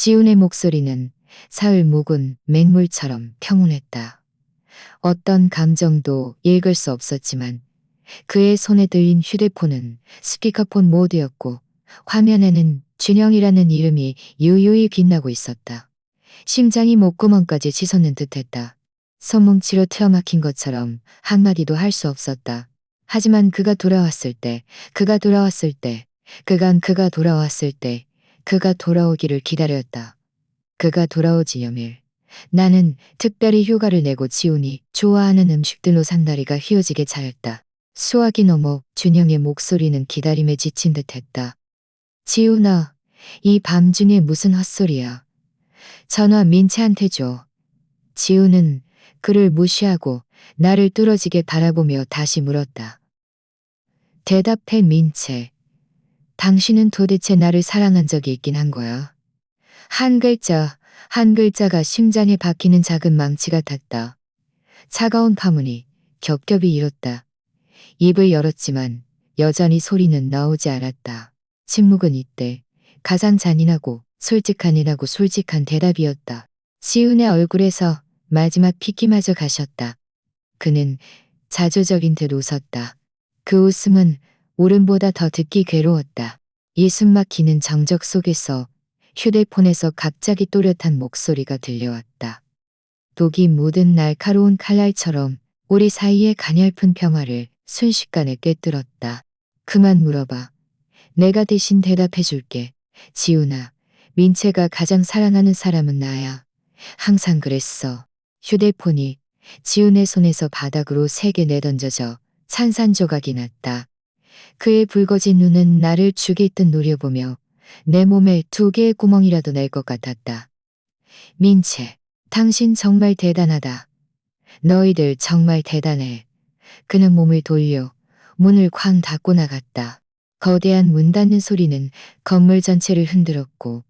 지훈의 목소리는 사흘 묵은 맹물처럼 평온했다. 어떤 감정도 읽을 수 없었지만 그의 손에 들린 휴대폰은 스피커폰 모드였고 화면에는 준영이라는 이름이 유유히 빛나고 있었다. 심장이 목구멍까지 치솟는 듯했다. 손뭉치로 틀어막힌 것처럼 한마디도 할 수 없었다. 하지만 그가 돌아왔을 때, 그가 돌아왔을 때, 그가 돌아오기를 기다렸다. 그가 돌아오지 여밀. 나는 특별히 휴가를 내고 지훈이 좋아하는 음식들로 산다리가 휘어지게 차였다. 수화기 너머 준영의 목소리는 기다림에 지친 듯했다. 지훈아, 이 밤중에 무슨 헛소리야. 전화 민채한테 줘. 지훈은 그를 무시하고 나를 뚫어지게 바라보며 다시 물었다. 대답해 민채. 당신은 도대체 나를 사랑한 적이 있긴 한 거야. 한 글자가 심장에 박히는 작은 망치 같았다. 차가운 파문이 겹겹이 일었다. 입을 열었지만 여전히 소리는 나오지 않았다. 침묵은 이때 가장 잔인하고 솔직한 대답이었다. 지훈의 얼굴에서 마지막 핏기마저 가셨다. 그는 자조적인 듯 웃었다. 그 웃음은 울음보다 더 듣기 괴로웠다. 이 숨막히는 정적 속에서 휴대폰에서 갑자기 또렷한 목소리가 들려왔다. 독이 묻은 날카로운 칼날처럼 우리 사이의 가냘픈 평화를 순식간에 꿰뚫었다. 그만 물어봐. 내가 대신 대답해줄게. 지훈아, 민채가 가장 사랑하는 사람은 나야. 항상 그랬어. 휴대폰이 지훈의 손에서 바닥으로 세게 내던져져 산산조각이 났다. 그의 붉어진 눈은 나를 죽이듯 노려보며 내 몸에 2개의 구멍이라도 낼 것 같았다. 민채, 당신 정말 대단하다. 너희들 정말 대단해. 그는 몸을 돌려 문을 쾅 닫고 나갔다. 거대한 문 닫는 소리는 건물 전체를 흔들었고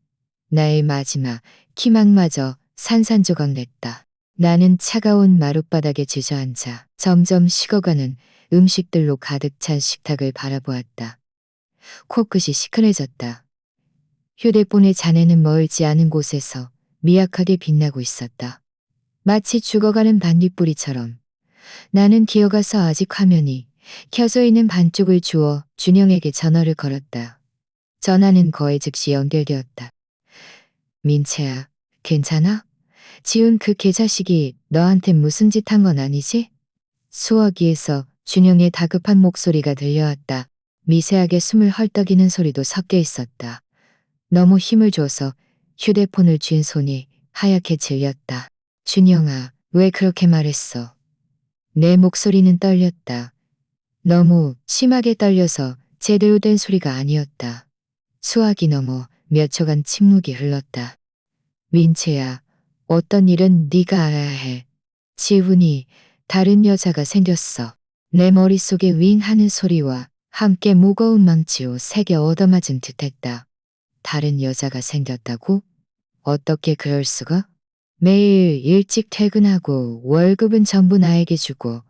나의 마지막 희망마저 산산조각 냈다. 나는 차가운 마룻바닥에 주저앉아 점점 식어가는 음식들로 가득 찬 식탁을 바라보았다. 코끝이 시큰해졌다. 휴대폰의 잔해는 멀지 않은 곳에서 미약하게 빛나고 있었다. 마치 죽어가는 반딧불이처럼. 나는 기어가서 아직 화면이 켜져 있는 반쪽을 주워 준영에게 전화를 걸었다. 전화는 거의 즉시 연결되었다. 민채야, 괜찮아? 지훈 그 개자식이 너한테 무슨 짓 한 건 아니지? 수화기에서 준영의 다급한 목소리가 들려왔다. 미세하게 숨을 헐떡이는 소리도 섞여 있었다. 너무 힘을 줘서 휴대폰을 쥔 손이 하얗게 질렸다. 준영아, 왜 그렇게 말했어? 내 목소리는 떨렸다. 너무 심하게 떨려서 제대로 된 소리가 아니었다. 수화기 너머 몇 초간 침묵이 흘렀다. 민채야, 어떤 일은 네가 알아야 해. 지훈이 다른 여자가 생겼어. 내 머릿속에 윙 하는 소리와 함께 무거운 망치로 세게 얻어맞은 듯했다. 다른 여자가 생겼다고? 어떻게 그럴 수가? 매일 일찍 퇴근하고 월급은 전부 나에게 주고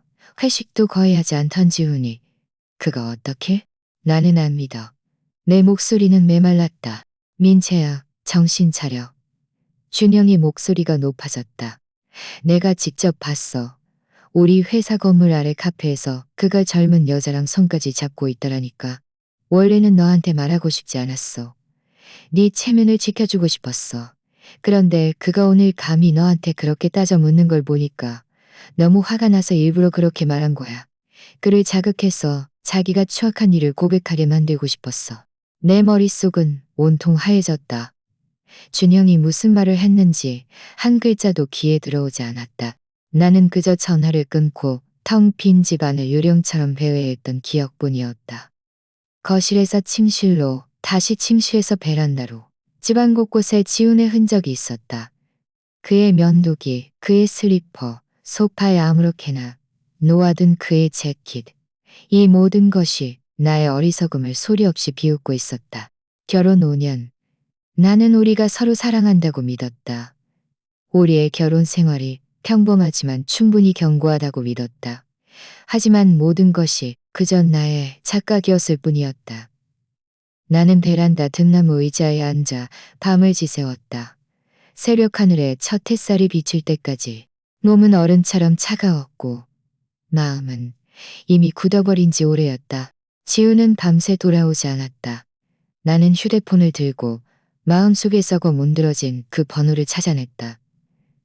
회식도 거의 하지 않던 지훈이 그가 어떻게? 나는 안 믿어. 내 목소리는 메말랐다. 민채야, 정신 차려. 준영의 목소리가 높아졌다. 내가 직접 봤어. 우리 회사 건물 아래 카페에서 그가 젊은 여자랑 손까지 잡고 있더라니까. 원래는 너한테 말하고 싶지 않았어. 네 체면을 지켜주고 싶었어. 그런데 그가 오늘 감히 너한테 그렇게 따져 묻는 걸 보니까 너무 화가 나서 일부러 그렇게 말한 거야. 그를 자극해서 자기가 추악한 일을 고백하게 만들고 싶었어. 내 머릿속은 온통 하얘졌다. 준영이 무슨 말을 했는지 한 글자도 귀에 들어오지 않았다. 나는 그저 전화를 끊고 텅 빈 집안을 요령처럼 배회했던 기억뿐이었다. 거실에서 침실로, 다시 침실에서 베란다로, 집안 곳곳에 지훈의 흔적이 있었다. 그의 면도기, 그의 슬리퍼, 소파에 아무렇게나 놓아둔 그의 재킷. 이 모든 것이 나의 어리석음을 소리 없이 비웃고 있었다. 결혼 5년. 나는 우리가 서로 사랑한다고 믿었다. 우리의 결혼 생활이 평범하지만 충분히 견고하다고 믿었다. 하지만 모든 것이 그저 나의 착각이었을 뿐이었다. 나는 베란다 등나무 의자에 앉아 밤을 지새웠다. 새벽 하늘에 첫 햇살이 비칠 때까지 몸은 얼음처럼 차가웠고 마음은 이미 굳어버린 지 오래였다. 지우는 밤새 돌아오지 않았다. 나는 휴대폰을 들고 마음속에 썩어 문드러진 그 번호를 찾아냈다.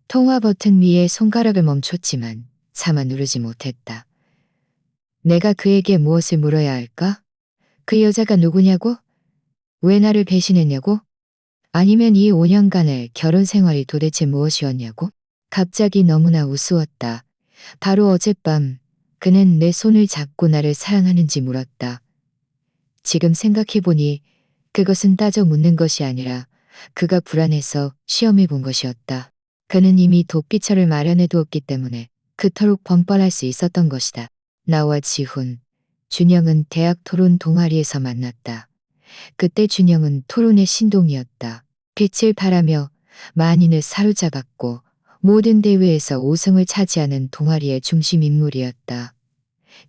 통화 버튼 위에 손가락을 멈췄지만 차마 누르지 못했다. 내가 그에게 무엇을 물어야 할까? 그 여자가 누구냐고? 왜 나를 배신했냐고? 아니면 이 5년간의 결혼 생활이 도대체 무엇이었냐고? 갑자기 너무나 우스웠다. 바로 어젯밤 그는 내 손을 잡고 나를 사랑하는지 물었다. 지금 생각해보니 그것은 따져 묻는 것이 아니라 그가 불안해서 시험해 본 것이었다. 그는 이미 도피처를 마련해 두었기 때문에 그토록 번번할 수 있었던 것이다. 나와 지훈, 준영은 대학 토론 동아리에서 만났다. 그때 준영은 토론의 신동이었다. 빛을 발하며 만인을 사로잡았고 모든 대회에서 5승을 차지하는 동아리의 중심 인물이었다.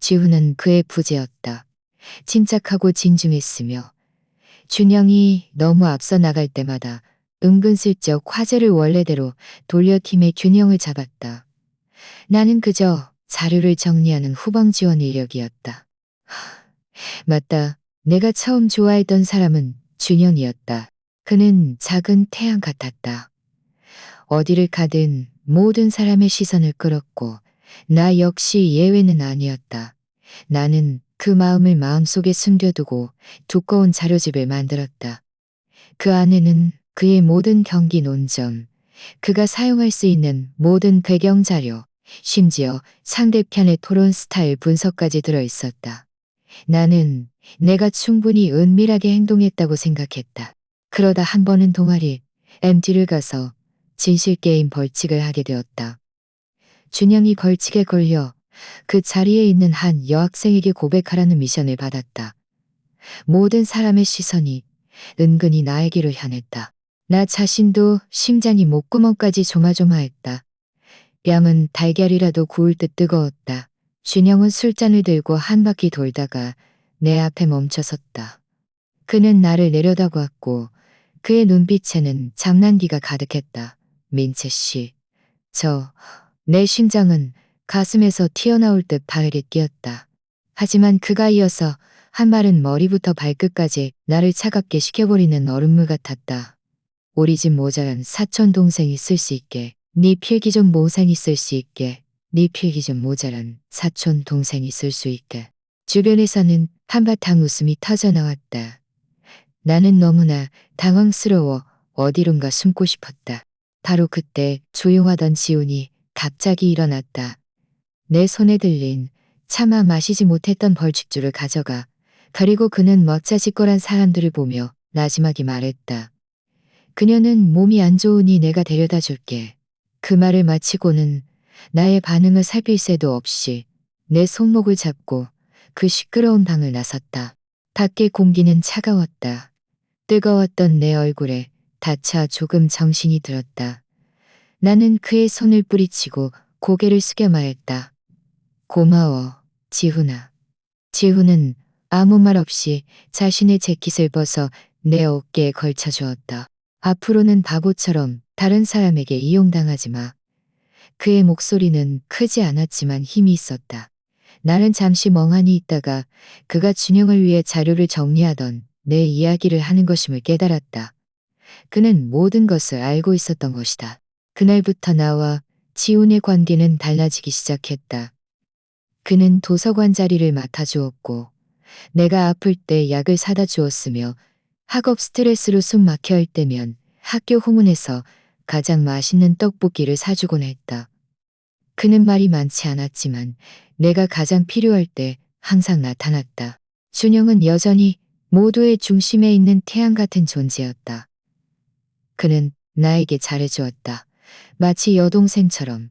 지훈은 그의 부재였다. 침착하고 진중했으며 준영이 너무 앞서 나갈 때마다 은근슬쩍 화제를 원래대로 돌려 팀의 균형을 잡았다. 나는 그저 자료를 정리하는 후방 지원 인력이었다. 맞다. 내가 처음 좋아했던 사람은 준영이었다. 그는 작은 태양 같았다. 어디를 가든 모든 사람의 시선을 끌었고 나 역시 예외는 아니었다. 나는 그 마음을 마음속에 숨겨두고 두꺼운 자료집을 만들었다. 그 안에는 그의 모든 경기 논점, 그가 사용할 수 있는 모든 배경 자료, 심지어 상대편의 토론 스타일 분석까지 들어있었다. 나는 내가 충분히 은밀하게 행동했다고 생각했다. 그러다 한 번은 동아리 MT를 가서 진실게임 벌칙을 하게 되었다. 준영이 벌칙에 걸려 그 자리에 있는 한 여학생에게 고백하라는 미션을 받았다. 모든 사람의 시선이 은근히 나에게로 향했다. 나 자신도 심장이 목구멍까지 조마조마했다. 뺨은 달걀이라도 구울 듯 뜨거웠다. 준영은 술잔을 들고 한 바퀴 돌다가 내 앞에 멈춰섰다. 그는 나를 내려다보았고 그의 눈빛에는 장난기가 가득했다. 민채 씨, 내 심장은 가슴에서 튀어나올 듯 발을 뛰었다. 하지만 그가 이어서 한 말은 머리부터 발끝까지 나를 차갑게 식혀버리는 얼음물 같았다. 우리 집 모자란 사촌 동생이 쓸 수 있게, 네 필기 좀 모생이 쓸 수 있게, 네 필기 좀 모자란 사촌 동생이 쓸 수 있게. 주변에서는 한바탕 웃음이 터져나왔다. 나는 너무나 당황스러워 어디론가 숨고 싶었다. 바로 그때 조용하던 지훈이 갑자기 일어났다. 내 손에 들린 차마 마시지 못했던 벌칙주를 가져가 그리고 그는 멋자짓거란 사람들을 보며 나지막이 말했다. 그녀는 몸이 안 좋으니 내가 데려다 줄게. 그 말을 마치고는 나의 반응을 살필 새도 없이 내 손목을 잡고 그 시끄러운 방을 나섰다. 밖의 공기는 차가웠다. 뜨거웠던 내 얼굴에 닿자 조금 정신이 들었다. 나는 그의 손을 뿌리치고 고개를 숙여 말했다. 고마워, 지훈아. 지훈은 아무 말 없이 자신의 재킷을 벗어 내 어깨에 걸쳐주었다. 앞으로는 바보처럼 다른 사람에게 이용당하지 마. 그의 목소리는 크지 않았지만 힘이 있었다. 나는 잠시 멍하니 있다가 그가 준영을 위해 자료를 정리하던 내 이야기를 하는 것임을 깨달았다. 그는 모든 것을 알고 있었던 것이다. 그날부터 나와 지훈의 관계는 달라지기 시작했다. 그는 도서관 자리를 맡아주었고 내가 아플 때 약을 사다 주었으며 학업 스트레스로 숨 막혀 할 때면 학교 후문에서 가장 맛있는 떡볶이를 사주곤 했다. 그는 말이 많지 않았지만 내가 가장 필요할 때 항상 나타났다. 준영은 여전히 모두의 중심에 있는 태양 같은 존재였다. 그는 나에게 잘해주었다. 마치 여동생처럼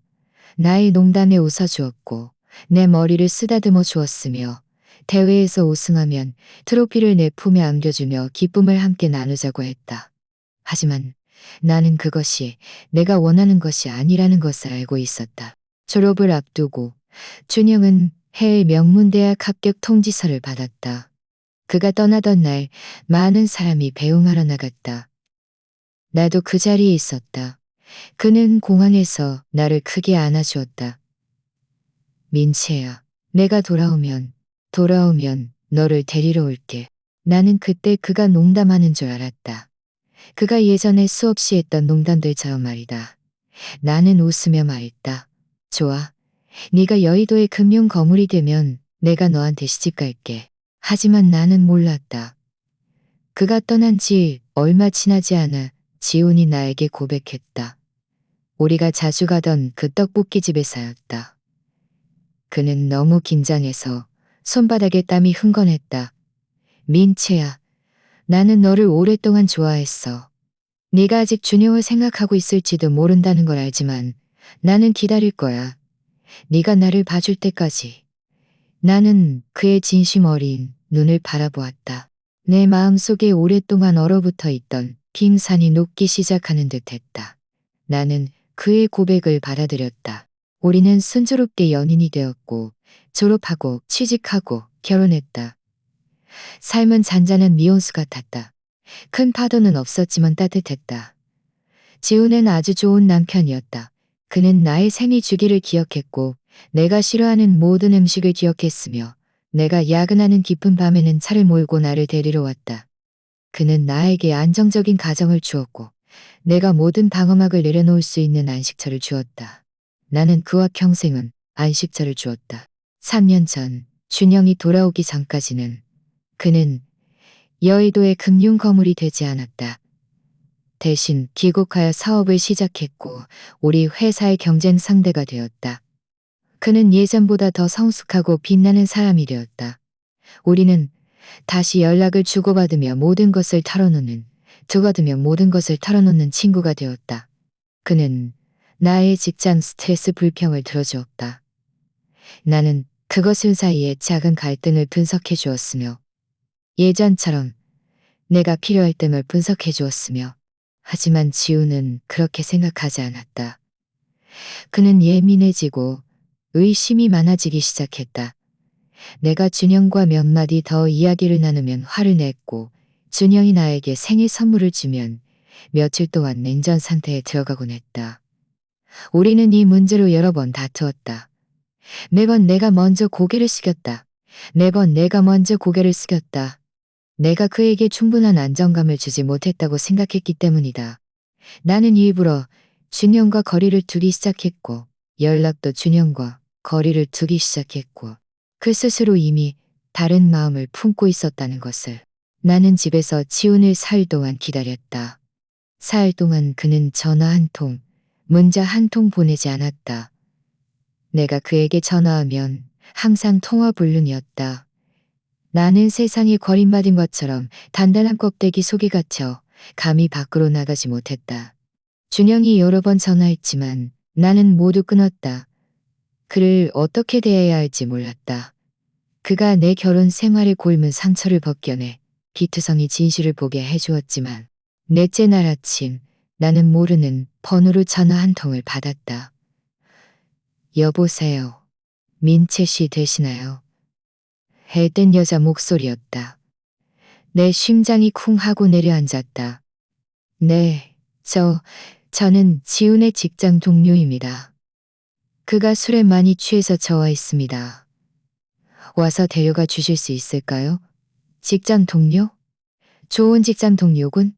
나의 농담에 웃어주었고 내 머리를 쓰다듬어 주었으며 대회에서 우승하면 트로피를 내 품에 안겨주며 기쁨을 함께 나누자고 했다. 하지만 나는 그것이 내가 원하는 것이 아니라는 것을 알고 있었다. 졸업을 앞두고 준영은 해외 명문대학 합격 통지서를 받았다. 그가 떠나던 날 많은 사람이 배웅하러 나갔다. 나도 그 자리에 있었다. 그는 공항에서 나를 크게 안아주었다. 민채야, 내가 돌아오면 너를 데리러 올게. 나는 그때 그가 농담하는 줄 알았다. 그가 예전에 수없이 했던 농담들처럼 말이다. 나는 웃으며 말했다. 좋아. 네가 여의도의 금융 거물이 되면 내가 너한테 시집 갈게. 하지만 나는 몰랐다. 그가 떠난 지 얼마 지나지 않아 지훈이 나에게 고백했다. 우리가 자주 가던 그 떡볶이집에서였다. 그는 너무 긴장해서 손바닥에 땀이 흥건했다. 민채야, 나는 너를 오랫동안 좋아했어. 네가 아직 준영을 생각하고 있을지도 모른다는 걸 알지만 나는 기다릴 거야. 네가 나를 봐줄 때까지. 나는 그의 진심 어린 눈을 바라보았다. 내 마음속에 오랫동안 얼어붙어 있던 빙산이 녹기 시작하는 듯 했다. 나는 그의 고백을 받아들였다. 우리는 순조롭게 연인이 되었고 졸업하고 취직하고 결혼했다. 삶은 잔잔한 미온수 같았다. 큰 파도는 없었지만 따뜻했다. 지훈은 아주 좋은 남편이었다. 그는 나의 생일 주기를 기억했고 내가 싫어하는 모든 음식을 기억했으며 내가 야근하는 깊은 밤에는 차를 몰고 나를 데리러 왔다. 그는 나에게 안정적인 가정을 주었고 내가 모든 방어막을 내려놓을 수 있는 안식처를 주었다. 나는 그와 평생은 안식처를 주었다. 3년 전 준영이 돌아오기 전까지는 그는 여의도의 금융 거물이 되지 않았다. 대신 귀국하여 사업을 시작했고 우리 회사의 경쟁 상대가 되었다. 그는 예전보다 더 성숙하고 빛나는 사람이 되었다. 우리는 다시 연락을 주고받으며 모든 것을 두고두며 모든 것을 털어놓는 친구가 되었다. 그는 나의 직장 스트레스 불평을 들어주었다. 나는 그것을 사이에 작은 갈등을 분석해 주었으며 예전처럼 내가 필요할 때를 분석해 주었으며 하지만 지우는 그렇게 생각하지 않았다. 그는 예민해지고 의심이 많아지기 시작했다. 내가 준영과 몇 마디 더 이야기를 나누면 화를 냈고 준영이 나에게 생일 선물을 주면 며칠 동안 냉전 상태에 들어가곤 했다. 우리는 이 문제로 여러 번 다투었다. 매번 내가 먼저 고개를 숙였다. 내가 그에게 충분한 안정감을 주지 못했다고 생각했기 때문이다. 나는 일부러 준영과 거리를 두기 시작했고 연락도 준영과 거리를 두기 시작했고 그 스스로 이미 다른 마음을 품고 있었다는 것을. 나는 집에서 지훈을 사흘 동안 기다렸다. 사흘 동안 그는 전화 한 통, 문자 한 통 보내지 않았다. 내가 그에게 전화하면 항상 통화 불능이었다. 나는 세상에 버림받은 것처럼 단단한 껍데기 속에 갇혀 감히 밖으로 나가지 못했다. 준영이 여러 번 전화했지만 나는 모두 끊었다. 그를 어떻게 대해야 할지 몰랐다. 그가 내 결혼 생활에 골문 상처를 벗겨내 비투성이 진실을 보게 해주었지만 넷째 날 아침 나는 모르는 번호로 전화 한 통을 받았다. 여보세요. 민채 씨 되시나요? 해댄 여자 목소리였다. 내 심장이 쿵 하고 내려앉았다. 네, 저는 지훈의 직장 동료입니다. 그가 술에 많이 취해서 저와 있습니다. 와서 데려가 주실 수 있을까요? 직장 동료? 좋은 직장 동료군.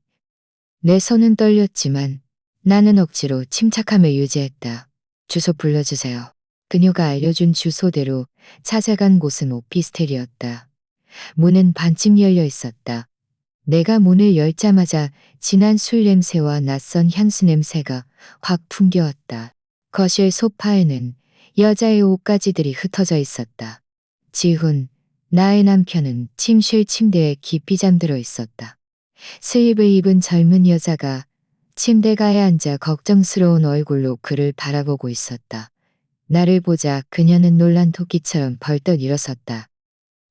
내 손은 떨렸지만 나는 억지로 침착함을 유지했다. 주소 불러주세요. 그녀가 알려준 주소대로 찾아간 곳은 오피스텔이었다. 문은 반쯤 열려 있었다. 내가 문을 열자마자 진한 술 냄새와 낯선 향수 냄새가 확 풍겨왔다. 거실 소파에는 여자의 옷가지들이 흩어져 있었다. 지훈, 나의 남편은 침실 침대에 깊이 잠들어 있었다. 슬립을 입은 젊은 여자가 침대가에 앉아 걱정스러운 얼굴로 그를 바라보고 있었다. 나를 보자 그녀는 놀란 토끼처럼 벌떡 일어섰다.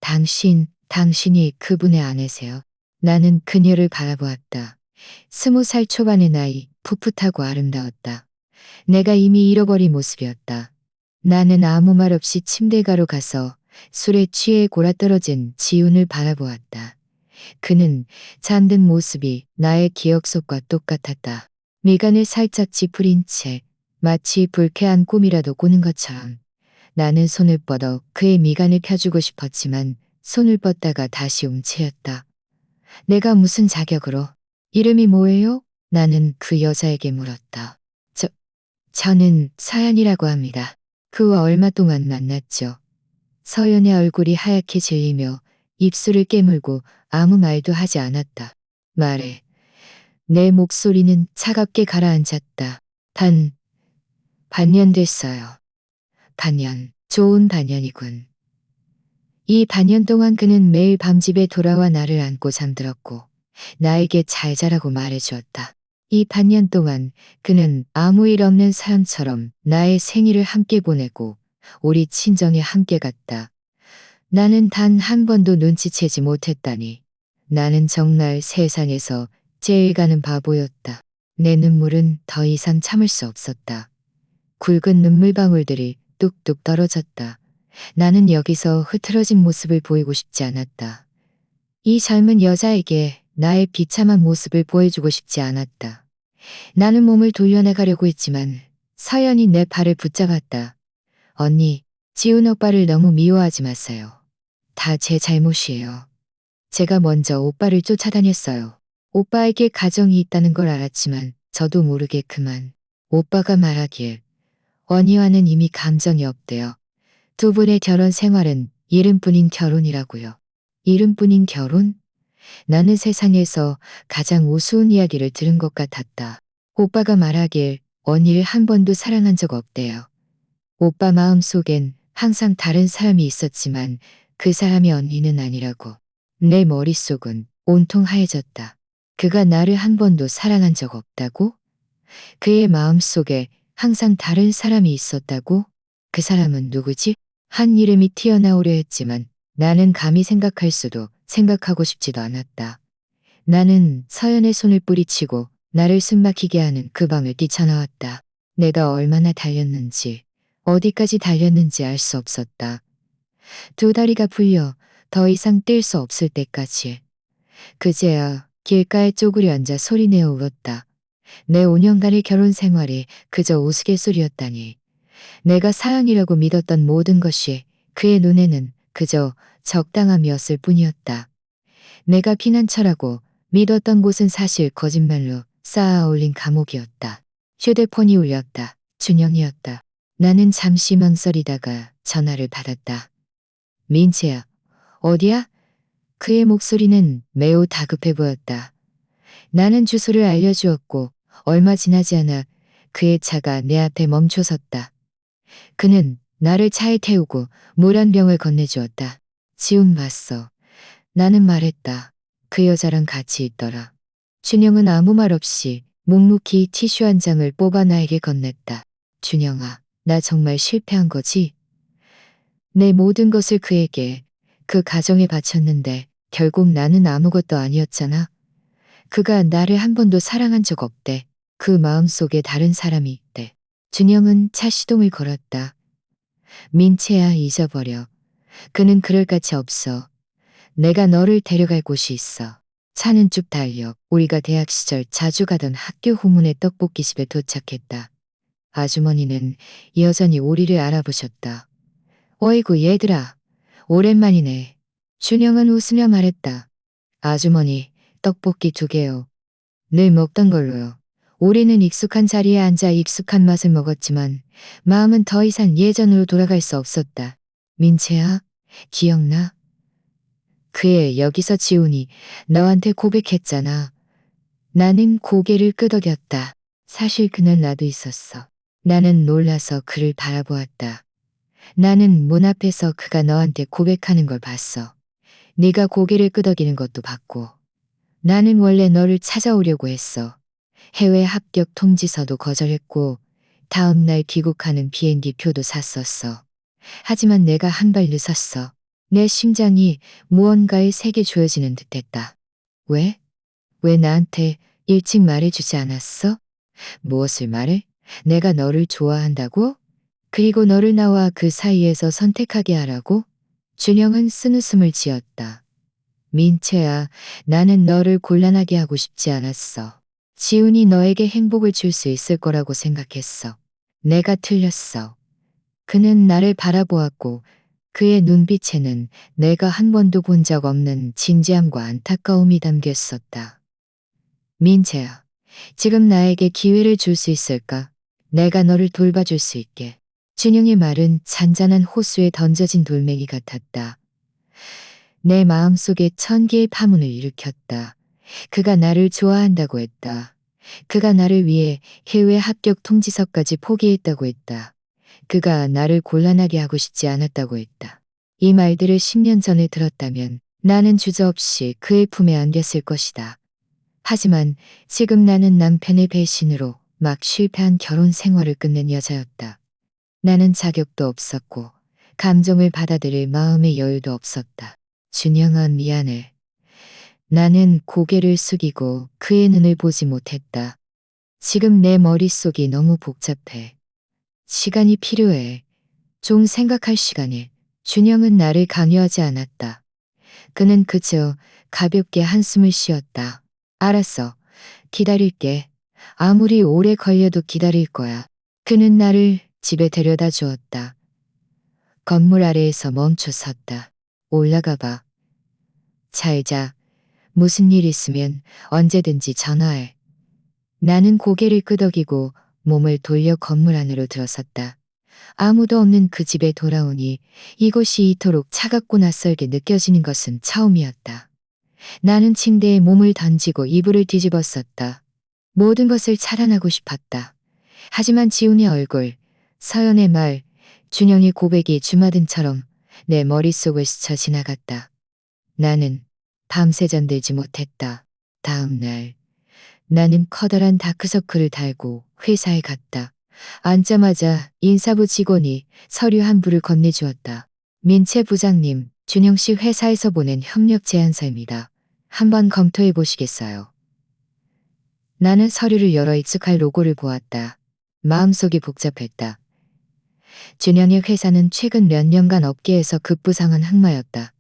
당신이 그분의 아내세요? 나는 그녀를 바라보았다. 20살 초반의 나이, 풋풋하고 아름다웠다. 내가 이미 잃어버린 모습이었다. 나는 아무 말 없이 침대가로 가서 술에 취해 골아떨어진 지훈을 바라보았다. 그는 잠든 모습이 나의 기억 속과 똑같았다. 미간을 살짝 찌푸린 채 마치 불쾌한 꿈이라도 꾸는 것처럼 나는 손을 뻗어 그의 미간을 펴주고 싶었지만 손을 뻗다가 다시 움츠렸다. 내가 무슨 자격으로? 이름이 뭐예요? 나는 그 여자에게 물었다. 저는 서연이라고 합니다. 그와 얼마 동안 만났죠. 서연의 얼굴이 하얗게 질리며 입술을 깨물고 아무 말도 하지 않았다. 말해. 내 목소리는 차갑게 가라앉았다. 반년 됐어요. 반년. 좋은 반년이군. 이 반년 동안 그는 매일 밤집에 돌아와 나를 안고 잠들었고 나에게 잘 자라고 말해주었다. 이 반년 동안 그는 아무 일 없는 사람처럼 나의 생일을 함께 보내고 우리 친정에 함께 갔다. 나는 단 한 번도 눈치채지 못했다니. 나는 정말 세상에서 제일 가는 바보였다. 내 눈물은 더 이상 참을 수 없었다. 굵은 눈물방울들이 뚝뚝 떨어졌다. 나는 여기서 흐트러진 모습을 보이고 싶지 않았다. 이 젊은 여자에게 나의 비참한 모습을 보여주고 싶지 않았다. 나는 몸을 돌려나가려고 했지만 서연이 내 팔을 붙잡았다. 언니, 지훈 오빠를 너무 미워하지 마세요. 다 제 잘못이에요. 제가 먼저 오빠를 쫓아다녔어요. 오빠에게 가정이 있다는 걸 알았지만 저도 모르게 그만. 오빠가 말하길 언니와는 이미 감정이 없대요. 두 분의 결혼 생활은 이름뿐인 결혼이라고요. 이름뿐인 결혼? 나는 세상에서 가장 우스운 이야기를 들은 것 같았다. 오빠가 말하길 언니를 한 번도 사랑한 적 없대요. 오빠 마음속엔 항상 다른 사람이 있었지만 그 사람이 언니는 아니라고. 내 머릿속은 온통 하얘졌다. 그가 나를 한 번도 사랑한 적 없다고? 그의 마음속에 항상 다른 사람이 있었다고? 그 사람은 누구지? 한 이름이 튀어나오려 했지만 나는 감히 생각할 수도 생각하고 싶지도 않았다. 나는 서연의 손을 뿌리치고 나를 숨막히게 하는 그 방을 뛰쳐나왔다. 내가 얼마나 달렸는지 어디까지 달렸는지 알 수 없었다. 두 다리가 풀려 더 이상 뛸 수 없을 때까지. 그제야 길가에 쪼그려 앉아 소리내어 울었다. 내 5년간의 결혼 생활이 그저 우스갯소리였다니. 내가 사랑이라고 믿었던 모든 것이 그의 눈에는 그저 적당함이었을 뿐이었다. 내가 피난처라고 믿었던 곳은 사실 거짓말로 쌓아 올린 감옥이었다. 휴대폰이 울렸다. 준영이었다. 나는 잠시 망설이다가 전화를 받았다. 민채야, 어디야? 그의 목소리는 매우 다급해 보였다. 나는 주소를 알려주었고 얼마 지나지 않아 그의 차가 내 앞에 멈춰섰다. 그는 나를 차에 태우고 물 한 병을 건네주었다. 지훈 봤어. 나는 말했다. 그 여자랑 같이 있더라. 준영은 아무 말 없이 묵묵히 티슈 한 장을 뽑아 나에게 건넸다. 준영아, 나 정말 실패한 거지? 내 모든 것을 그에게, 그 가정에 바쳤는데 결국 나는 아무것도 아니었잖아. 그가 나를 한 번도 사랑한 적 없대. 그 마음속에 다른 사람이 있대. 준영은 차 시동을 걸었다. 민채야, 잊어버려. 그는 그럴 가치 없어. 내가 너를 데려갈 곳이 있어. 차는 쭉 달려 우리가 대학 시절 자주 가던 학교 후문의 떡볶이집에 도착했다. 아주머니는 여전히 우리를 알아보셨다. 어이구 얘들아, 오랜만이네. 준영은 웃으며 말했다. 아주머니, 떡볶이 2개요. 늘 먹던 걸로요. 우리는 익숙한 자리에 앉아 익숙한 맛을 먹었지만 마음은 더 이상 예전으로 돌아갈 수 없었다. 민채야, 기억나? 그애 여기서 지훈이 너한테 고백했잖아. 나는 고개를 끄덕였다. 사실 그날 나도 있었어. 나는 놀라서 그를 바라보았다. 나는 문 앞에서 그가 너한테 고백하는 걸 봤어. 네가 고개를 끄덕이는 것도 봤고. 나는 원래 너를 찾아오려고 했어. 해외 합격 통지서도 거절했고 다음 날 귀국하는 비행기 표도 샀었어. 하지만 내가 한 발 늦었어. 내 심장이 무언가에 색이 조여지는 듯했다. 왜? 왜 나한테 일찍 말해주지 않았어? 무엇을 말해? 내가 너를 좋아한다고? 그리고 너를 나와 그 사이에서 선택하게 하라고? 준영은 쓴웃음을 지었다. 민채야, 나는 너를 곤란하게 하고 싶지 않았어. 지훈이 너에게 행복을 줄 수 있을 거라고 생각했어. 내가 틀렸어. 그는 나를 바라보았고 그의 눈빛에는 내가 한 번도 본 적 없는 진지함과 안타까움이 담겼었다. 민채야, 지금 나에게 기회를 줄 수 있을까? 내가 너를 돌봐줄 수 있게. 준영의 말은 잔잔한 호수에 던져진 돌멩이 같았다. 내 마음속에 천 개의 파문을 일으켰다. 그가 나를 좋아한다고 했다. 그가 나를 위해 해외 합격 통지서까지 포기했다고 했다. 그가 나를 곤란하게 하고 싶지 않았다고 했다. 이 말들을 10년 전에 들었다면 나는 주저없이 그의 품에 안겼을 것이다. 하지만 지금 나는 남편의 배신으로 막 실패한 결혼 생활을 끝낸 여자였다. 나는 자격도 없었고 감정을 받아들일 마음의 여유도 없었다. 준영아, 미안해. 나는 고개를 숙이고 그의 눈을 보지 못했다. 지금 내 머릿속이 너무 복잡해. 시간이 필요해. 좀 생각할 시간에. 준영은 나를 강요하지 않았다. 그는 그저 가볍게 한숨을 쉬었다. 알았어. 기다릴게. 아무리 오래 걸려도 기다릴 거야. 그는 나를 집에 데려다 주었다. 건물 아래에서 멈춰 섰다. 올라가 봐. 잘 자. 무슨 일 있으면 언제든지 전화해. 나는 고개를 끄덕이고 몸을 돌려 건물 안으로 들어섰다. 아무도 없는 그 집에 돌아오니 이곳이 이토록 차갑고 낯설게 느껴지는 것은 처음이었다. 나는 침대에 몸을 던지고 이불을 뒤집었었다. 모든 것을 차단하고 싶었다. 하지만 지훈의 얼굴, 서연의 말, 준영의 고백이 주마등처럼 내 머릿속을 스쳐 지나갔다. 나는 밤새 잠들지 못했다. 다음 날 나는 커다란 다크서클을 달고 회사에 갔다. 앉자마자 인사부 직원이 서류 한 부를 건네주었다. 민채 부장님, 준영 씨 회사에서 보낸 협력 제안서입니다. 한번 검토해 보시겠어요? 나는 서류를 열어 익숙할 로고를 보았다. 마음속이 복잡했다. 준영의 회사는 최근 몇 년간 업계에서 급부상한 흑마였다.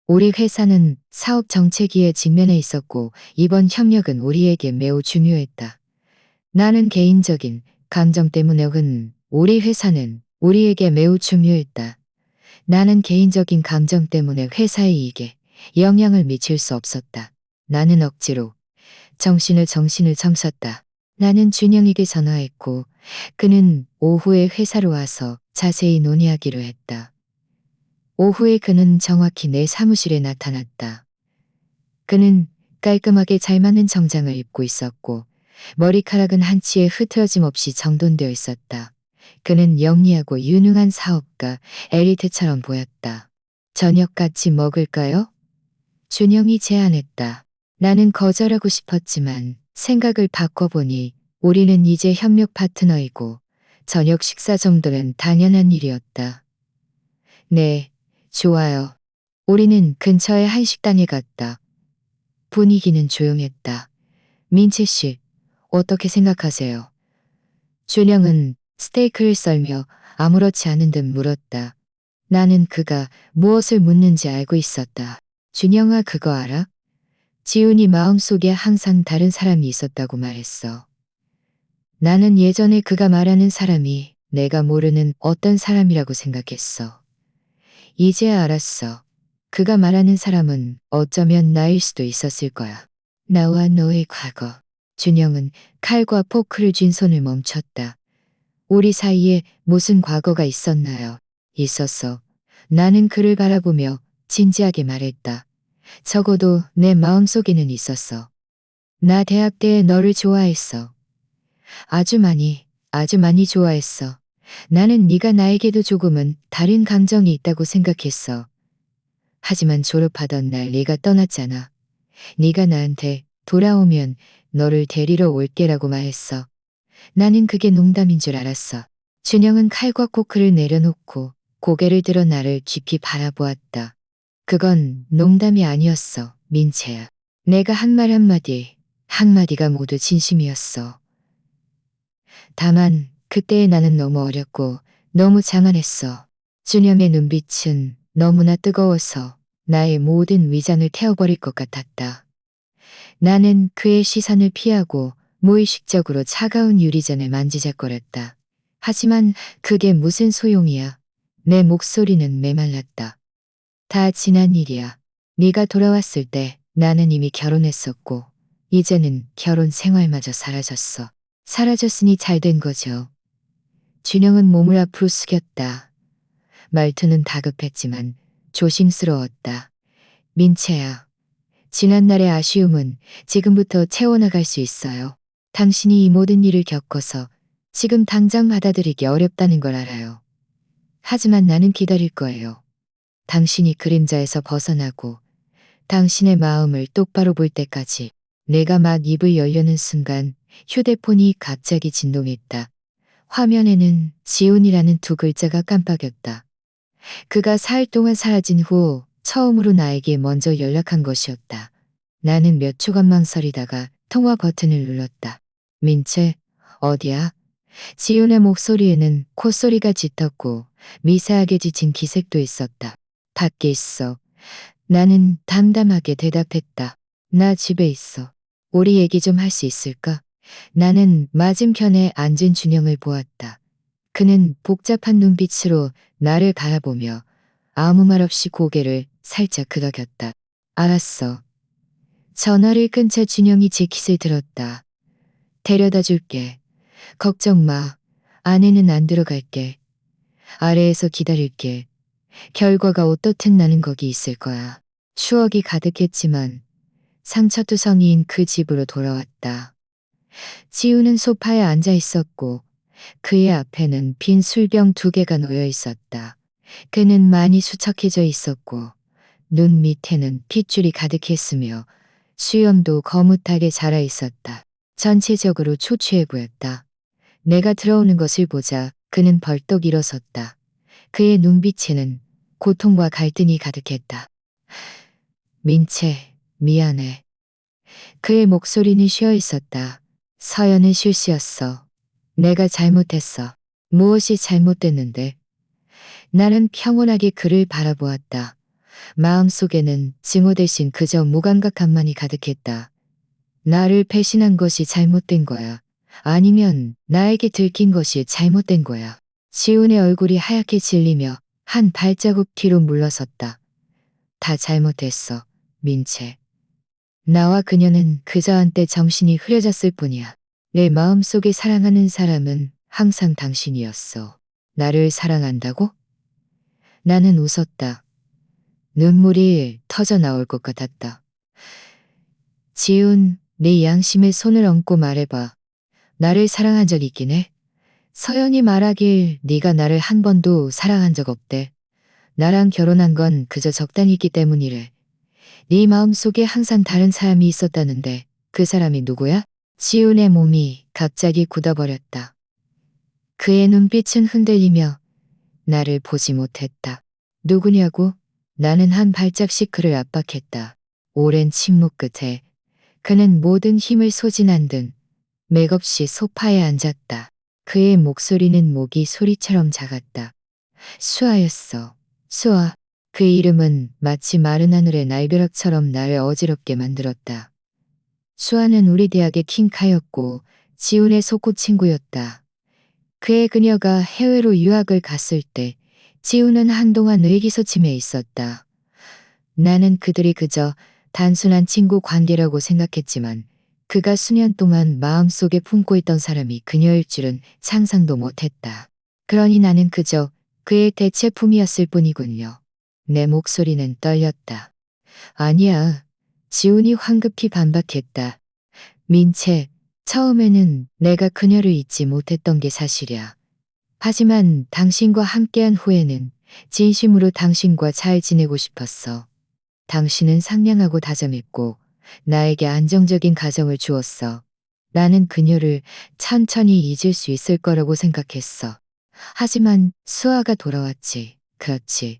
우리 회사는 사업 정체기에 직면해 있었고 이번 협력은 우리에게 매우 중요했다. 나는 개인적인 감정 때문에 우리 회사는 우리에게 매우 중요했다. 나는 개인적인 감정 때문에 회사의 이익에 영향을 미칠 수 없었다. 나는 억지로 정신을 정쳤다. 나는 준영에게 전화했고 그는 오후에 회사로 와서 자세히 논의하기로 했다. 오후에 그는 정확히 내 사무실에 나타났다. 그는 깔끔하게 잘 맞는 정장을 입고 있었고 머리카락은 한치의 흐트러짐 없이 정돈되어 있었다. 그는 영리하고 유능한 사업가 엘리트처럼 보였다. 저녁 같이 먹을까요? 준영이 제안했다. 나는 거절하고 싶었지만 생각을 바꿔보니 우리는 이제 협력 파트너이고 저녁 식사 정도는 당연한 일이었다. 네, 좋아요. 우리는 근처의 한식당에 갔다. 분위기는 조용했다. 민채 씨, 어떻게 생각하세요? 준영은 스테이크를 썰며 아무렇지 않은 듯 물었다. 나는 그가 무엇을 묻는지 알고 있었다. 준영아, 그거 알아? 지훈이 마음속에 항상 다른 사람이 있었다고 말했어. 나는 예전에 그가 말하는 사람이 내가 모르는 어떤 사람이라고 생각했어. 이제 알았어. 그가 말하는 사람은 어쩌면 나일 수도 있었을 거야. 나와 너의 과거. 준영은 칼과 포크를 쥔 손을 멈췄다. 우리 사이에 무슨 과거가 있었나요? 있었어. 나는 그를 바라보며 진지하게 말했다. 적어도 내 마음속에는 있었어. 나 대학 때 너를 좋아했어. 아주 많이 좋아했어. 나는 네가 나에게도 조금은 다른 감정이 있다고 생각했어. 하지만 졸업하던 날 네가 떠났잖아. 네가 나한테 돌아오면 너를 데리러 올게라고 말했어. 나는 그게 농담인 줄 알았어. 준영은 칼과 포크를 내려놓고 고개를 들어 나를 깊이 바라보았다. 그건 농담이 아니었어, 민채야. 내가 한 말 한마디가 모두 진심이었어. 다만 그때의 나는 너무 어렸고 너무 장안했어. 준영의 눈빛은 너무나 뜨거워서 나의 모든 위장을 태워버릴 것 같았다. 나는 그의 시선을 피하고 무의식적으로 차가운 유리잔을 만지작거렸다. 하지만 그게 무슨 소용이야. 내 목소리는 메말랐다. 다 지난 일이야. 네가 돌아왔을 때 나는 이미 결혼했었고 이제는 결혼 생활마저 사라졌어. 사라졌으니 잘 된 거죠. 준영은 몸을 앞으로 숙였다. 말투는 다급했지만 조심스러웠다. 민채야. 지난날의 아쉬움은 지금부터 채워나갈 수 있어요. 당신이 이 모든 일을 겪어서 지금 당장 받아들이기 어렵다는 걸 알아요. 하지만 나는 기다릴 거예요. 당신이 그림자에서 벗어나고 당신의 마음을 똑바로 볼 때까지. 내가 막 입을 열려는 순간 휴대폰이 갑자기 진동했다. 화면에는 지훈이라는 두 글자가 깜빡였다. 그가 사흘 동안 사라진 후 처음으로 나에게 먼저 연락한 것이었다. 나는 몇 초간 망설이다가 통화 버튼을 눌렀다. 민채, 어디야? 지훈의 목소리에는 콧소리가 짙었고 미세하게 지친 기색도 있었다. 밖에 있어. 나는 담담하게 대답했다. 나 집에 있어. 우리 얘기 좀 할 수 있을까? 나는 맞은편에 앉은 준영을 보았다. 그는 복잡한 눈빛으로 나를 바라보며 아무 말 없이 고개를 살짝 끄덕였다. 알았어. 전화를 끈 채 준영이 제 깃을 들었다. 데려다 줄게. 걱정 마. 안에는 안 들어갈게. 아래에서 기다릴게. 결과가 어떻든 나는 거기 있을 거야. 추억이 가득했지만 상처투성이인 그 집으로 돌아왔다. 지우는 소파에 앉아 있었고 그의 앞에는 빈 술병 2개가 놓여 있었다. 그는 많이 수척해져 있었고 눈 밑에는 핏줄이 가득했으며 수염도 거뭇하게 자라 있었다. 전체적으로 초췌해 보였다. 내가 들어오는 것을 보자 그는 벌떡 일어섰다. 그의 눈빛에는 고통과 갈등이 가득했다. 민채, 미안해. 그의 목소리는 쉬어 있었다. 서연은 실수였어. 내가 잘못했어. 무엇이 잘못됐는데? 나는 평온하게 그를 바라보았다. 마음속에는 증오 대신 그저 무감각함만이 가득했다. 나를 배신한 것이 잘못된 거야. 아니면 나에게 들킨 것이 잘못된 거야. 지훈의 얼굴이 하얗게 질리며 한 발자국 뒤로 물러섰다. 다 잘못했어, 민채. 나와 그녀는 그저 한때 정신이 흐려졌을 뿐이야. 내 마음속에 사랑하는 사람은 항상 당신이었어. 나를 사랑한다고? 나는 웃었다. 눈물이 터져 나올 것 같았다. 지훈, 네 양심에 손을 얹고 말해봐. 나를 사랑한 적 있긴 해? 서연이 말하길 네가 나를 한 번도 사랑한 적 없대. 나랑 결혼한 건 그저 적당히 있기 때문이래. 네 마음속에 항상 다른 사람이 있었다는데 그 사람이 누구야? 지훈의 몸이 갑자기 굳어버렸다. 그의 눈빛은 흔들리며 나를 보지 못했다. 누구냐고? 나는 한 발짝씩 그를 압박했다. 오랜 침묵 끝에 그는 모든 힘을 소진한 듯 맥없이 소파에 앉았다. 그의 목소리는 모기 소리처럼 작았다. 수아였어. 수아. 그 이름은 마치 마른 하늘의 날벼락처럼 나를 어지럽게 만들었다. 수아는 우리 대학의 킹카였고 지훈의 소꿉 친구였다. 그의 그녀가 해외로 유학을 갔을 때 지훈은 한동안 의기소침해 있었다. 나는 그들이 그저 단순한 친구 관계라고 생각했지만 그가 수년 동안 마음속에 품고 있던 사람이 그녀일 줄은 상상도 못했다. 그러니 나는 그저 그의 대체품이었을 뿐이군요. 내 목소리는 떨렸다. 아니야. 지훈이 황급히 반박했다. 민채, 처음에는 내가 그녀를 잊지 못했던 게 사실이야. 하지만 당신과 함께한 후에는 진심으로 당신과 잘 지내고 싶었어. 당신은 상냥하고 다정했고 나에게 안정적인 가정을 주었어. 나는 그녀를 천천히 잊을 수 있을 거라고 생각했어. 하지만 수아가 돌아왔지. 그렇지.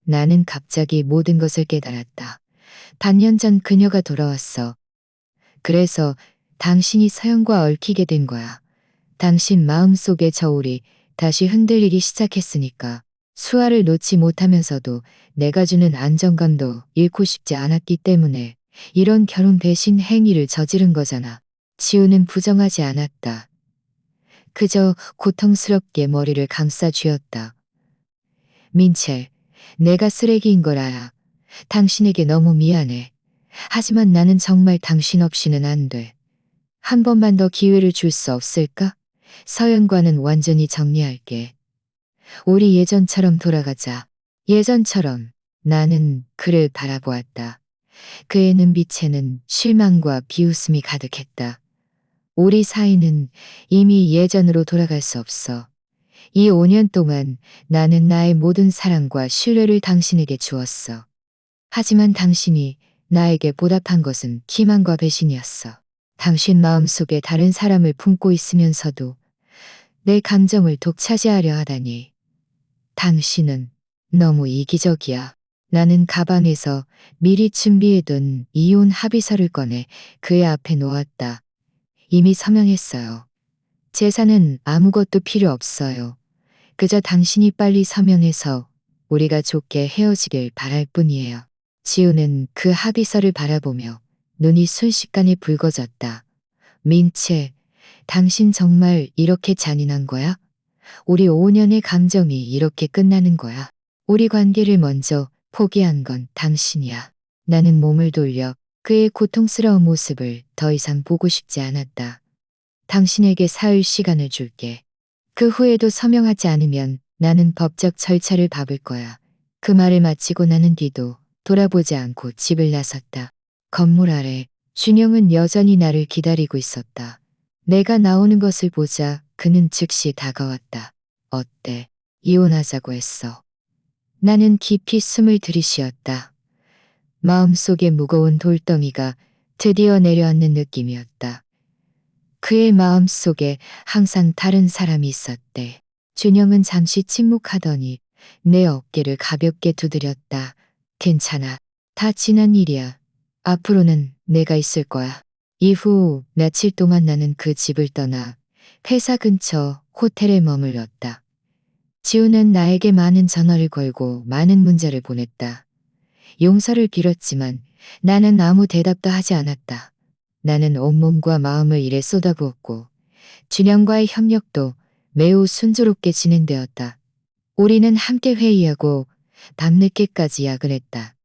나는 갑자기 모든 것을 깨달았다. 반년 전 그녀가 돌아왔어. 그래서 당신이 서연과 얽히게 된 거야. 당신 마음속의 저울이 다시 흔들리기 시작했으니까. 수아를 놓지 못하면서도 내가 주는 안정감도 잃고 싶지 않았기 때문에 이런 결혼 배신 행위를 저지른 거잖아. 지우는 부정하지 않았다. 그저 고통스럽게 머리를 감싸 쥐었다. 민채, 내가 쓰레기인 걸 알아. 당신에게 너무 미안해. 하지만 나는 정말 당신 없이는 안 돼. 한 번만 더 기회를 줄 수 없을까? 서연과는 완전히 정리할게. 우리 예전처럼 돌아가자. 예전처럼 나는 그를 바라보았다. 그의 눈빛에는 실망과 비웃음이 가득했다. 우리 사이는 이미 예전으로 돌아갈 수 없어. 이 5년 동안 나는 나의 모든 사랑과 신뢰를 당신에게 주었어. 하지만 당신이 나에게 보답한 것은 기만과 배신이었어. 당신 마음속에 다른 사람을 품고 있으면서도 내 감정을 독차지하려 하다니. 당신은 너무 이기적이야. 나는 가방에서 미리 준비해둔 이혼 합의서를 꺼내 그의 앞에 놓았다. 이미 서명했어요. 재산은 아무것도 필요 없어요. 그저 당신이 빨리 서명해서 우리가 좋게 헤어지길 바랄 뿐이에요. 지우는 그 합의서를 바라보며 눈이 순식간에 붉어졌다. 민채, 당신 정말 이렇게 잔인한 거야? 우리 5년의 감정이 이렇게 끝나는 거야. 우리 관계를 먼저 포기한 건 당신이야. 나는 몸을 돌려 그의 고통스러운 모습을 더 이상 보고 싶지 않았다. 당신에게 사흘 시간을 줄게. 그 후에도 서명하지 않으면 나는 법적 절차를 밟을 거야. 그 말을 마치고 나는 뒤도 돌아보지 않고 집을 나섰다. 건물 아래 준영은 여전히 나를 기다리고 있었다. 내가 나오는 것을 보자 그는 즉시 다가왔다. 어때? 이혼하자고 했어. 나는 깊이 숨을 들이쉬었다. 마음속에 무거운 돌덩이가 드디어 내려앉는 느낌이었다. 그의 마음속에 항상 다른 사람이 있었대. 준영은 잠시 침묵하더니 내 어깨를 가볍게 두드렸다. 괜찮아. 다 지난 일이야. 앞으로는 내가 있을 거야. 이후 며칠 동안 나는 그 집을 떠나 회사 근처 호텔에 머물렀다. 지우는 나에게 많은 전화를 걸고 많은 문자를 보냈다. 용서를 빌었지만 나는 아무 대답도 하지 않았다. 나는 온몸과 마음을 일에 쏟아부었고 준영과의 협력도 매우 순조롭게 진행되었다. 우리는 함께 회의하고 밤늦게까지 야근했다.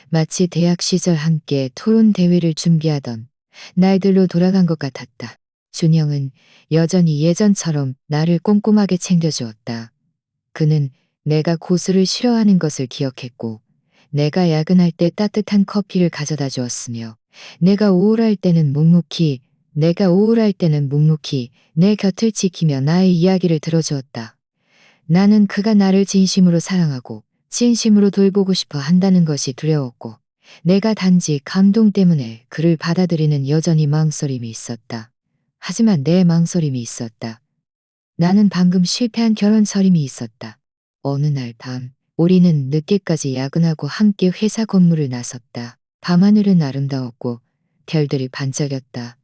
마치 대학 시절 함께 토론 대회를 준비하던 날들로 돌아간 것 같았다. 준영은 여전히 예전처럼 나를 꼼꼼하게 챙겨주었다. 그는 내가 고수를 싫어하는 것을 기억했고 내가 야근할 때 따뜻한 커피를 가져다 주었으며 내가 우울할 때는 묵묵히 내 곁을 지키며 나의 이야기를 들어주었다. 나는 그가 나를 진심으로 사랑하고 진심으로 돌보고 싶어 한다는 것이 두려웠고 내가 단지 감동 때문에 그를 받아들이는 여전히 망설임이 있었다. 하지만 내 망설임이 있었다. 나는 방금 실패한 결혼 설임이 있었다. 어느 날 밤 우리는 늦게까지 야근하고 함께 회사 건물을 나섰다. 밤하늘은 아름다웠고 별들이 반짝였다.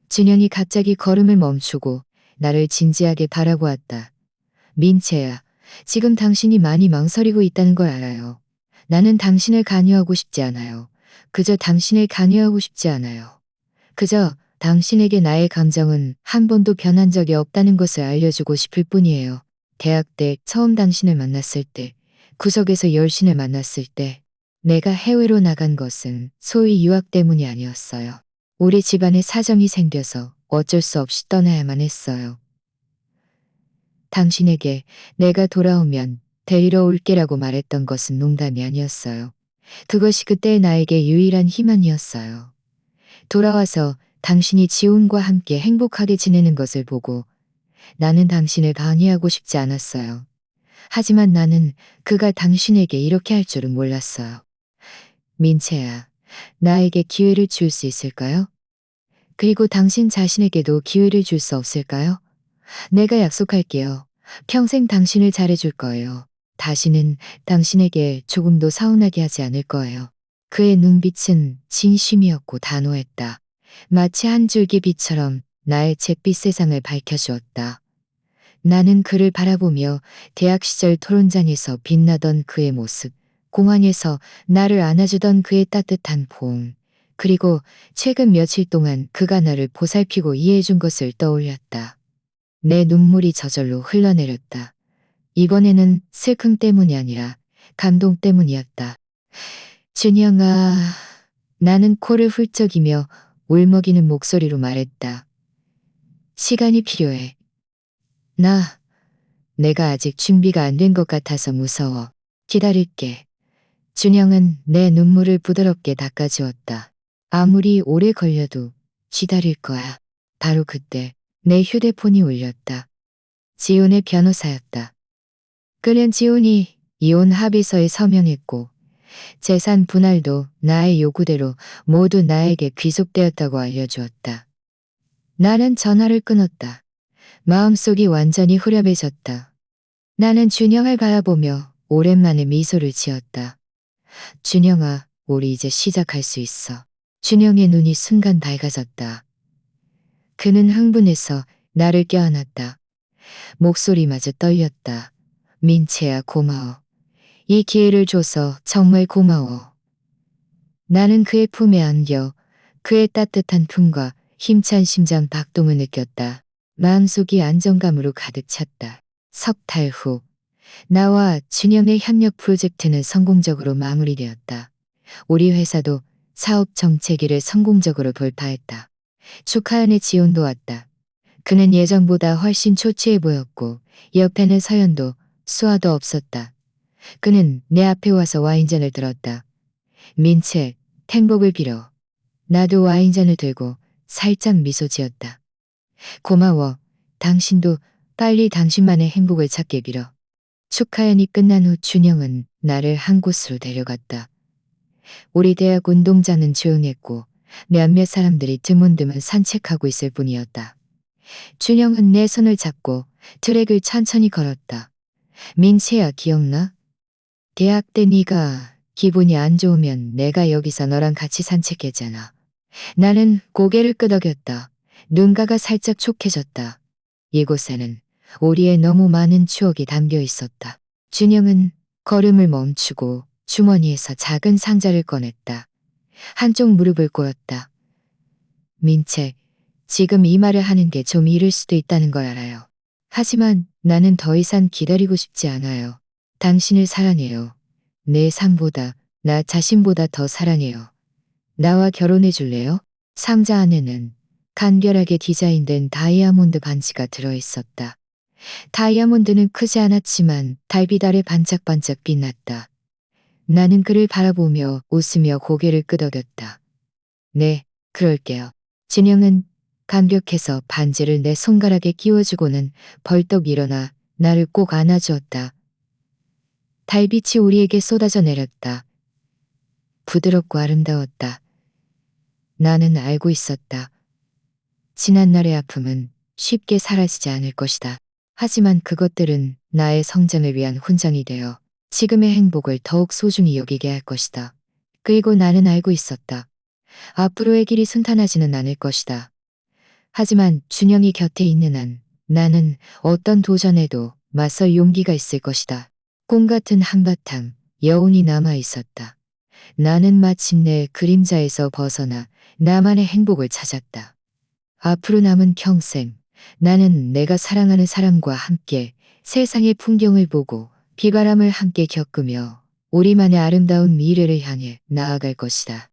준영이 갑자기 걸음을 멈추고 나를 진지하게 바라보았다. 민채야, 지금 당신이 많이 망설이고 있다는 걸 알아요. 나는 당신을 강요하고 싶지 않아요. 그저 당신을 강요하고 싶지 않아요. 그저 당신에게 나의 감정은 한 번도 변한 적이 없다는 것을 알려주고 싶을 뿐이에요. 대학 때 처음 당신을 만났을 때, 구석에서 여신을 만났을 때, 내가 해외로 나간 것은 소위 유학 때문이 아니었어요. 우리 집안에 사정이 생겨서 어쩔 수 없이 떠나야만 했어요. 당신에게 내가 돌아오면 데리러 올게라고 말했던 것은 농담이 아니었어요. 그것이 그때 나에게 유일한 희망이었어요. 돌아와서 당신이 지훈과 함께 행복하게 지내는 것을 보고 나는 당신을 방해하고 싶지 않았어요. 하지만 나는 그가 당신에게 이렇게 할 줄은 몰랐어요. 민채야, 나에게 기회를 줄 수 있을까요? 그리고 당신 자신에게도 기회를 줄 수 없을까요? 내가 약속할게요. 평생 당신을 잘해줄 거예요. 다시는 당신에게 조금도 서운하게 하지 않을 거예요. 그의 눈빛은 진심이었고 단호했다. 마치 한 줄기 빛처럼 나의 잿빛 세상을 밝혀주었다. 나는 그를 바라보며 대학 시절 토론장에서 빛나던 그의 모습, 공항에서 나를 안아주던 그의 따뜻한 포옹, 그리고 최근 며칠 동안 그가 나를 보살피고 이해해준 것을 떠올렸다. 내 눈물이 저절로 흘러내렸다. 이번에는 슬픔 때문이 아니라 감동 때문이었다. 준영아, 나는 코를 훌쩍이며 울먹이는 목소리로 말했다. 시간이 필요해. 내가 아직 준비가 안 된 것 같아서 무서워. 기다릴게. 준영은 내 눈물을 부드럽게 닦아주었다. 아무리 오래 걸려도 기다릴 거야. 바로 그때 내 휴대폰이 울렸다. 지훈의 변호사였다. 그는 지훈이 이혼 합의서에 서명했고 재산 분할도 나의 요구대로 모두 나에게 귀속되었다고 알려주었다. 나는 전화를 끊었다. 마음속이 완전히 후련해졌다. 나는 준영을 바라보며 오랜만에 미소를 지었다. 준영아, 우리 이제 시작할 수 있어. 준영의 눈이 순간 밝아졌다. 그는 흥분해서 나를 껴안았다. 목소리마저 떨렸다. 민채야, 고마워. 이 기회를 줘서 정말 고마워. 나는 그의 품에 안겨 그의 따뜻한 품과 힘찬 심장 박동을 느꼈다. 마음속이 안정감으로 가득 찼다. 석 달 후, 나와 준영의 협력 프로젝트는 성공적으로 마무리되었다. 우리 회사도 사업 정체기를 성공적으로 돌파했다. 축하한의 지원도 왔다. 그는 예전보다 훨씬 초췌해 보였고 옆에는 서연도 수아도 없었다. 그는 내 앞에 와서 와인잔을 들었다. 민채, 행복을 빌어. 나도 와인잔을 들고 살짝 미소 지었다. 고마워. 당신도 빨리 당신만의 행복을 찾길 빌어. 축하연이 끝난 후 준영은 나를 한 곳으로 데려갔다. 우리 대학 운동장은 조용했고 몇몇 사람들이 드문드문 산책하고 있을 뿐이었다. 준영은 내 손을 잡고 트랙을 천천히 걸었다. 민채야, 기억나? 대학 때 네가 기분이 안 좋으면 내가 여기서 너랑 같이 산책했잖아. 나는 고개를 끄덕였다. 눈가가 살짝 촉해졌다. 이곳에는 우리의 너무 많은 추억이 담겨 있었다. 준영은 걸음을 멈추고 주머니에서 작은 상자를 꺼냈다. 한쪽 무릎을 꿇었다. 민채, 지금 이 말을 하는 게 좀 이를 수도 있다는 걸 알아요. 하지만 나는 더 이상 기다리고 싶지 않아요. 당신을 사랑해요. 내 삶보다, 나 자신보다 더 사랑해요. 나와 결혼해 줄래요? 상자 안에는 간결하게 디자인된 다이아몬드 반지가 들어있었다. 다이아몬드는 크지 않았지만 달빛 아래 반짝반짝 빛났다. 나는 그를 바라보며 웃으며 고개를 끄덕였다. 네, 그럴게요. 준영은 감격해서 반지를 내 손가락에 끼워주고는 벌떡 일어나 나를 꼭 안아주었다. 달빛이 우리에게 쏟아져 내렸다. 부드럽고 아름다웠다. 나는 알고 있었다. 지난날의 아픔은 쉽게 사라지지 않을 것이다. 하지만 그것들은 나의 성장을 위한 훈장이 되어 지금의 행복을 더욱 소중히 여기게 할 것이다. 그리고 나는 알고 있었다. 앞으로의 길이 순탄하지는 않을 것이다. 하지만 준영이 곁에 있는 한 나는 어떤 도전에도 맞설 용기가 있을 것이다. 꿈 같은 한바탕 여운이 남아 있었다. 나는 마침내 그림자에서 벗어나 나만의 행복을 찾았다. 앞으로 남은 평생 나는 내가 사랑하는 사람과 함께 세상의 풍경을 보고 비바람을 함께 겪으며 우리만의 아름다운 미래를 향해 나아갈 것이다.